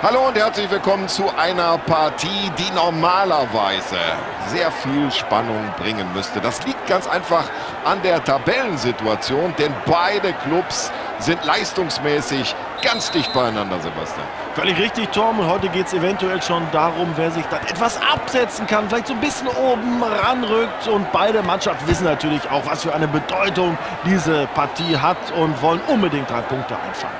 Hallo und herzlich willkommen zu einer Partie, die normalerweise sehr viel Spannung bringen müsste. Das liegt ganz einfach an der Tabellensituation, denn beide Clubs sind leistungsmäßig ganz dicht beieinander, Sebastian. Völlig richtig, Tom. Und heute geht es eventuell schon darum, wer sich dann etwas absetzen kann, vielleicht so ein bisschen oben ranrückt. Und beide Mannschaften wissen natürlich auch, was für eine Bedeutung diese Partie hat und wollen unbedingt 3 Punkte einfangen.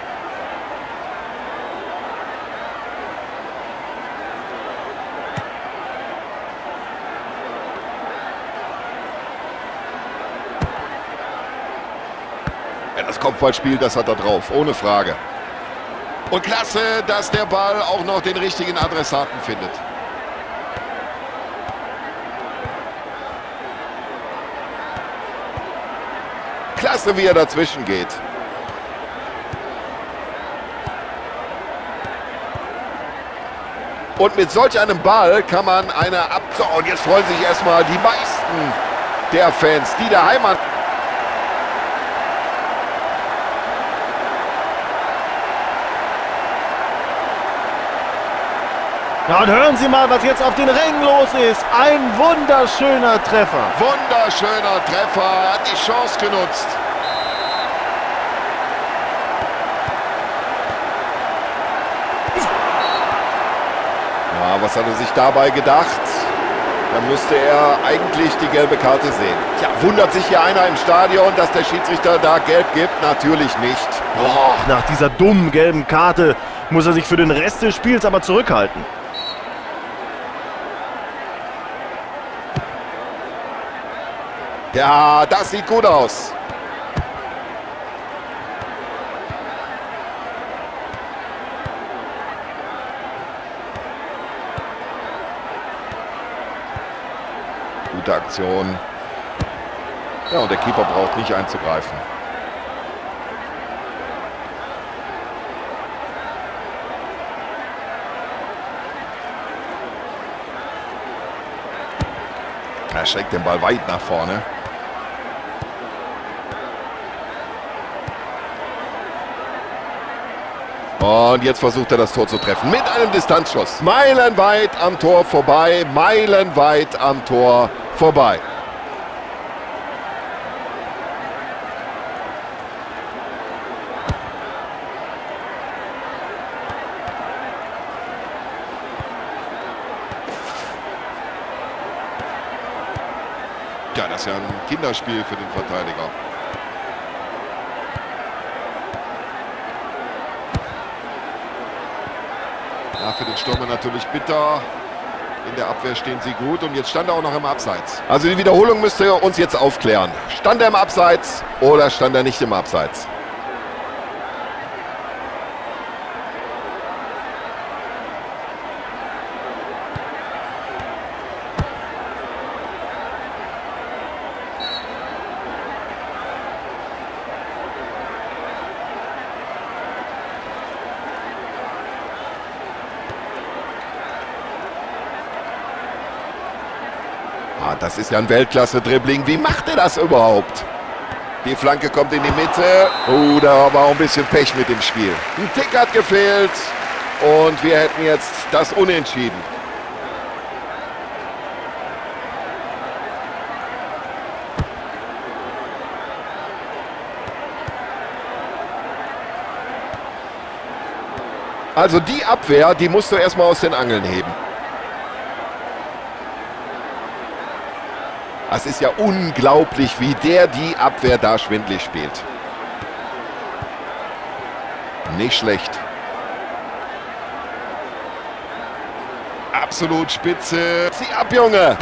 Ja, das Kopfballspiel, das hat er drauf, ohne Frage. Und klasse, dass der Ball auch noch den richtigen Adressaten findet. Klasse, wie er dazwischen geht. Und mit solch einem Ball kann man eine und jetzt freuen sich erstmal die meisten der Fans, die daheim an. Ja, und hören Sie mal, was jetzt auf den Rängen los ist. Ein wunderschöner Treffer. Wunderschöner Treffer, er hat die Chance genutzt. Ja, was hat er sich dabei gedacht? Da müsste er eigentlich die gelbe Karte sehen. Tja, wundert sich hier einer im Stadion, dass der Schiedsrichter da gelb gibt? Natürlich nicht. Boah, nach dieser dummen gelben Karte muss er sich für den Rest des Spiels aber zurückhalten. Ja, das sieht gut aus. Gute Aktion. Ja, und der Keeper braucht nicht einzugreifen. Er schlägt den Ball weit nach vorne. Und jetzt versucht er das Tor zu treffen mit einem Distanzschuss. Meilenweit am Tor vorbei, meilenweit am Tor vorbei. Ja, das ist ja ein Kinderspiel für den Verteidiger. Ja, für den Stürmer natürlich bitter. In der Abwehr stehen sie gut und jetzt stand er auch noch im Abseits. Also die Wiederholung müsste uns jetzt aufklären. Stand er im Abseits oder stand er nicht im Abseits? Das ist ja ein Weltklasse-Dribbling. Wie macht er das überhaupt? Die Flanke kommt in die Mitte. Oh, da war auch ein bisschen Pech mit dem Spiel. Ein Tick hat gefehlt und wir hätten jetzt das Unentschieden. Also die Abwehr, die musst du erstmal aus den Angeln heben. Es ist ja unglaublich, wie der die Abwehr da schwindlig spielt. Nicht schlecht. Absolut spitze. Zieh ab, Junge!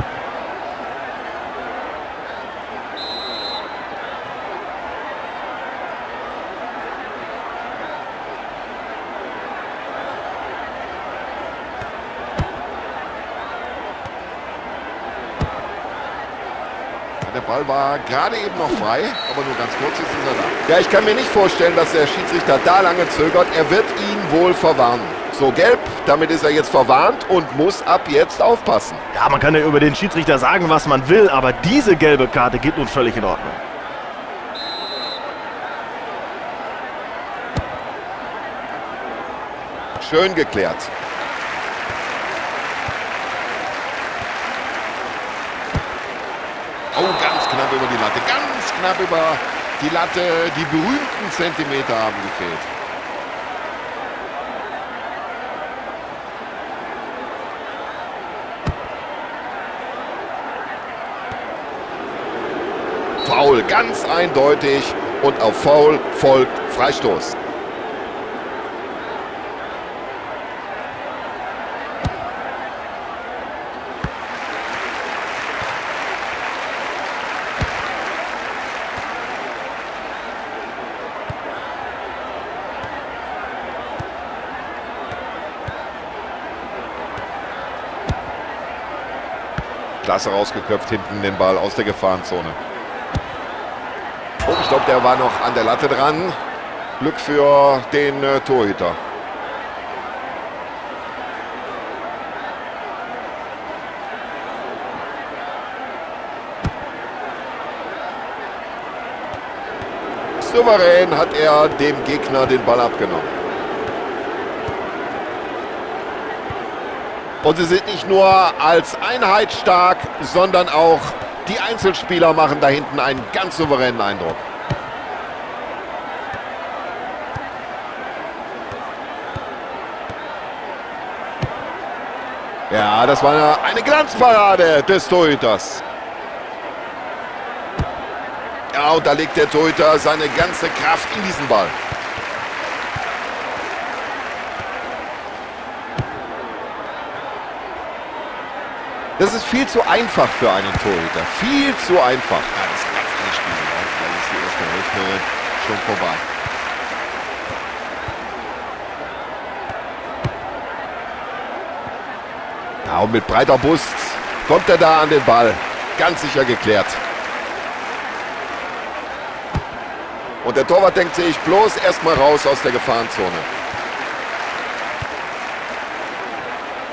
Der Ball war gerade eben noch frei, aber nur ganz kurz, jetzt ist er da. Ja, ich kann mir nicht vorstellen, dass der Schiedsrichter da lange zögert. Er wird ihn wohl verwarnen. So, gelb, damit ist er jetzt verwarnt und muss ab jetzt aufpassen. Ja, man kann ja über den Schiedsrichter sagen, was man will, aber diese gelbe Karte geht nun völlig in Ordnung. Schön geklärt. Oh, ganz knapp über die Latte. Ganz knapp über die Latte. Die berühmten Zentimeter haben gefehlt. Foul, ganz eindeutig. Und auf Foul folgt Freistoß. Klasse rausgeköpft, hinten den Ball aus der Gefahrenzone. Oh, ich glaube, der war noch an der Latte dran. Glück für den Torhüter. Souverän hat er dem Gegner den Ball abgenommen. Und sie sind nicht nur als Einheit stark, sondern auch die Einzelspieler machen da hinten einen ganz souveränen Eindruck. Ja, das war eine Glanzparade des Torhüters. Ja, und da legt der Torhüter seine ganze Kraft in diesen Ball. Das ist viel zu einfach für einen Torhüter. Viel zu einfach. Ja, das ist ein ganz anderes Spiel. Da ist die erste Hälfte schon vorbei. Ja, und mit breiter Brust kommt er da an den Ball. Ganz sicher geklärt. Und der Torwart denkt sich bloß erstmal raus aus der Gefahrenzone.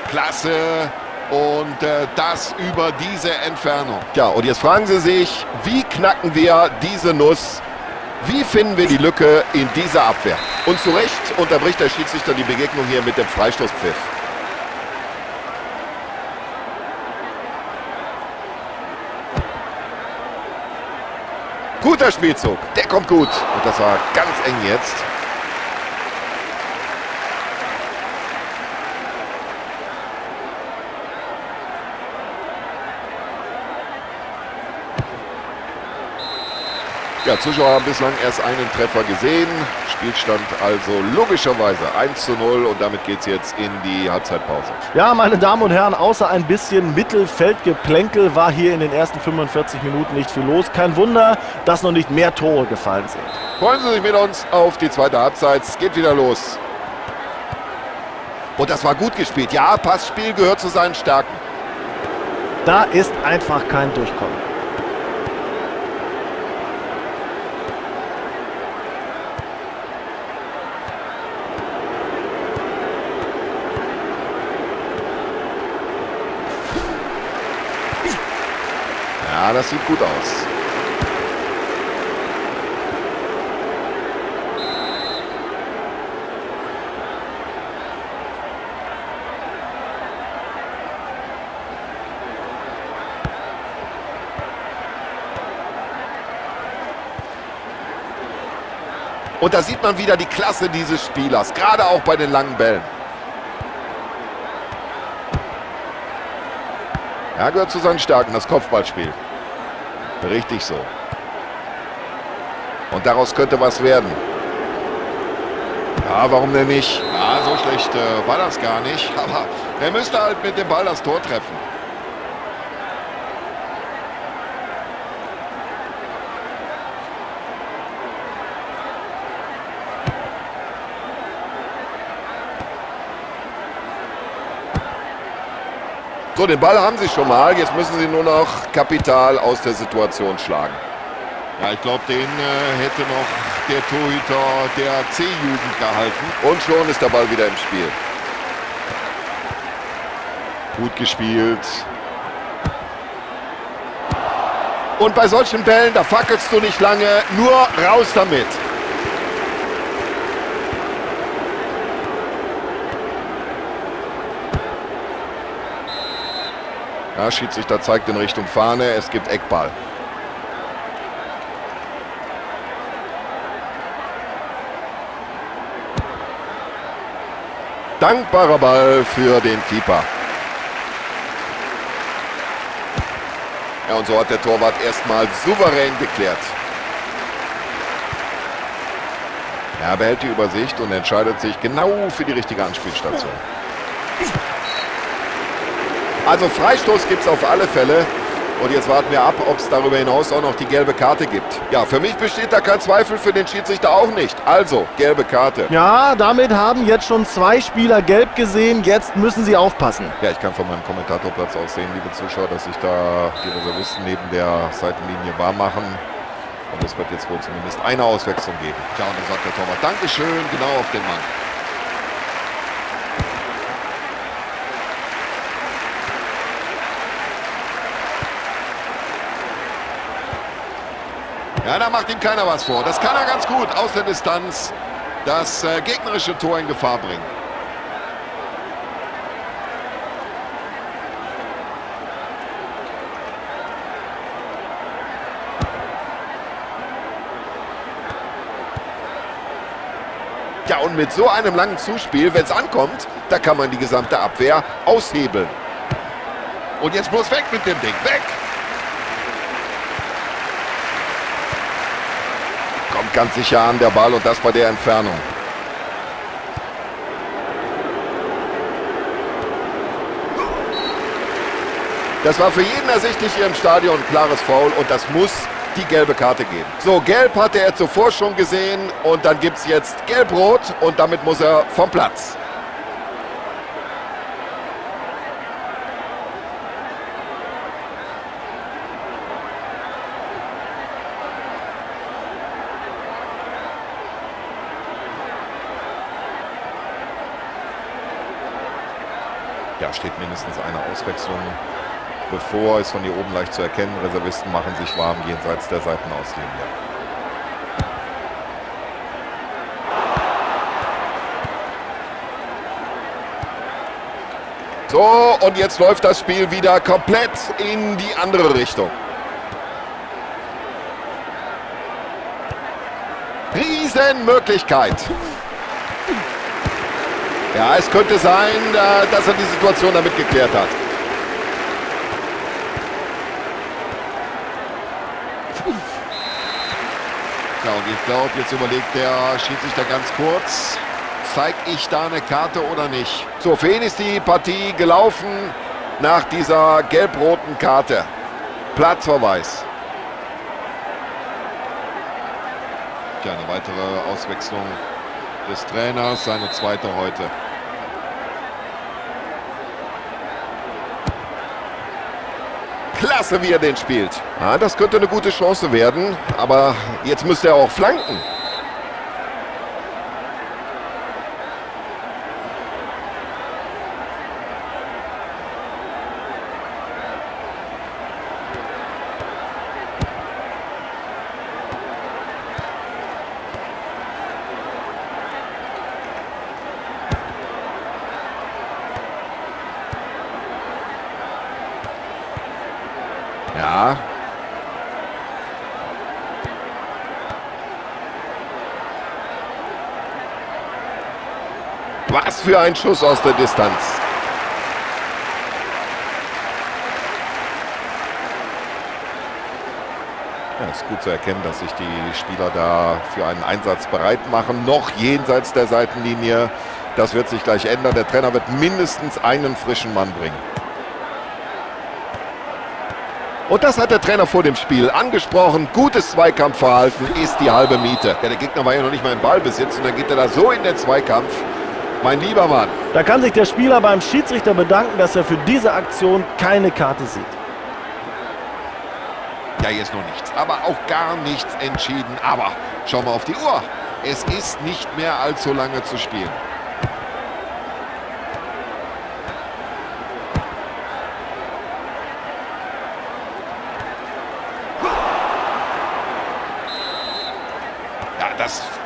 Klasse. Und das über diese Entfernung. Ja, und jetzt fragen Sie sich, wie knacken wir diese Nuss? Wie finden wir die Lücke in dieser Abwehr? Und zu Recht unterbricht der Schiedsrichter die Begegnung hier mit dem Freistoßpfiff. Guter Spielzug, der kommt gut. Und das war ganz eng jetzt. Ja, Zuschauer haben bislang erst einen Treffer gesehen. Spielstand also logischerweise 1:0 und damit geht es jetzt in die Halbzeitpause. Ja, meine Damen und Herren, außer ein bisschen Mittelfeldgeplänkel war hier in den ersten 45 Minuten nicht viel los. Kein Wunder, dass noch nicht mehr Tore gefallen sind. Freuen Sie sich mit uns auf die zweite Halbzeit. Es geht wieder los. Und das war gut gespielt. Ja, Passspiel gehört zu seinen Stärken. Da ist einfach kein Durchkommen. Ja, das sieht gut aus. Und da sieht man wieder die Klasse dieses Spielers, gerade auch bei den langen Bällen. Er gehört zu seinen Stärken, das Kopfballspiel. Richtig so. Und daraus könnte was werden. Ja, warum denn nicht? Ja, so schlecht war das gar nicht. Aber er müsste halt mit dem Ball das Tor treffen. So, den Ball haben sie schon mal. Jetzt müssen sie nur noch Kapital aus der Situation schlagen. Ja, ich glaube, den hätte noch der Torhüter der C-Jugend gehalten. Und schon ist der Ball wieder im Spiel. Gut gespielt. Und bei solchen Bällen, da fackelst du nicht lange. Nur raus damit. Ja, Schiedsrichter zeigt in Richtung Fahne, es gibt Eckball. Dankbarer Ball für den Keeper. Ja, und so hat der Torwart erstmal souverän geklärt. Er behält die Übersicht und entscheidet sich genau für die richtige Anspielstation. Also Freistoß gibt es auf alle Fälle. Und jetzt warten wir ab, ob es darüber hinaus auch noch die gelbe Karte gibt. Ja, für mich besteht da kein Zweifel, für den Schiedsrichter auch nicht. Also, gelbe Karte. Ja, damit haben jetzt schon 2 Spieler gelb gesehen. Jetzt müssen sie aufpassen. Ja, ich kann von meinem Kommentatorplatz aus sehen, liebe Zuschauer, dass sich da die Reservisten neben der Seitenlinie warm machen. Und es wird jetzt wohl zumindest eine Auswechslung geben. Ja, und dann sagt der Torwart, Dankeschön, genau auf den Mann. Ja, da macht ihm keiner was vor. Das kann er ganz gut aus der Distanz das gegnerische Tor in Gefahr bringen. Ja, und mit so einem langen Zuspiel, wenn es ankommt, da kann man die gesamte Abwehr aushebeln. Und jetzt bloß weg mit dem Ding, weg! Kommt ganz sicher an der Ball und das bei der Entfernung. Das war für jeden ersichtlich hier im Stadion ein klares Foul und das muss die gelbe Karte geben. So, gelb hatte er zuvor schon gesehen und dann gibt es jetzt gelb-rot und damit muss er vom Platz. Ja, steht mindestens eine Auswechslung bevor, ist von hier oben leicht zu erkennen. Reservisten machen sich warm jenseits der Seitenauslinie. So, und jetzt läuft das Spiel wieder komplett in die andere Richtung. Riesenmöglichkeit. Ja, es könnte sein, dass er die Situation damit geklärt hat. Ja, und ich glaube, jetzt überlegt der Schiedsrichter ganz kurz, zeige ich da eine Karte oder nicht? So, für ihn ist die Partie gelaufen nach dieser gelb-roten Karte. Platzverweis. Ja, eine weitere Auswechslung des Trainers, seine zweite heute. Klasse, wie er den spielt. Ja, das könnte eine gute Chance werden, aber jetzt müsste er auch flanken. Ja. Was für ein Schuss aus der Distanz. Ja, ist gut zu erkennen, dass sich die Spieler da für einen Einsatz bereit machen. Noch jenseits der Seitenlinie. Das wird sich gleich ändern. Der Trainer wird mindestens einen frischen Mann bringen. Und das hat der Trainer vor dem Spiel angesprochen. Gutes Zweikampfverhalten ist die halbe Miete. Ja, der Gegner war ja noch nicht mal im Ballbesitz und dann geht er da so in den Zweikampf. Mein lieber Mann. Da kann sich der Spieler beim Schiedsrichter bedanken, dass er für diese Aktion keine Karte sieht. Ja, hier ist noch nichts, aber auch gar nichts entschieden. Aber schau mal auf die Uhr. Es ist nicht mehr allzu lange zu spielen.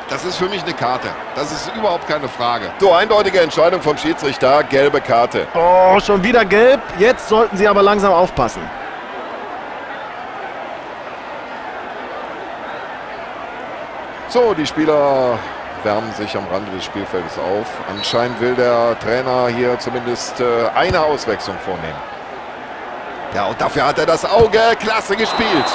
Das ist für mich eine Karte. Das ist überhaupt keine Frage. So, eindeutige Entscheidung vom Schiedsrichter, gelbe Karte. Oh, schon wieder gelb. Jetzt sollten sie aber langsam aufpassen. So, die Spieler wärmen sich am Rande des Spielfeldes auf. Anscheinend will der Trainer hier zumindest eine Auswechslung vornehmen. Ja, und dafür hat er das Auge. Klasse gespielt.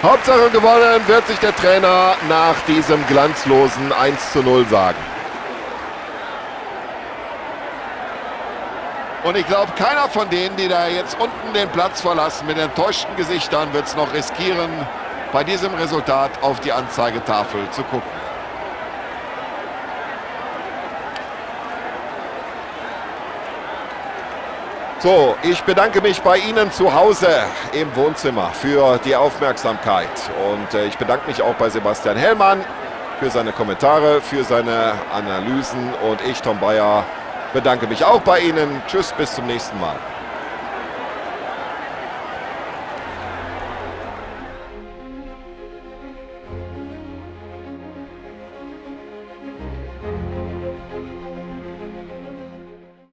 Hauptsache gewonnen, wird sich der Trainer nach diesem glanzlosen 1:0 sagen. Und ich glaube, keiner von denen, die da jetzt unten den Platz verlassen, mit enttäuschten Gesichtern, wird es noch riskieren, bei diesem Resultat auf die Anzeigetafel zu gucken. So, ich bedanke mich bei Ihnen zu Hause im Wohnzimmer für die Aufmerksamkeit. Und ich bedanke mich auch bei Sebastian Hellmann für seine Kommentare, für seine Analysen. Und ich, Tom Bayer, bedanke mich auch bei Ihnen. Tschüss, bis zum nächsten Mal.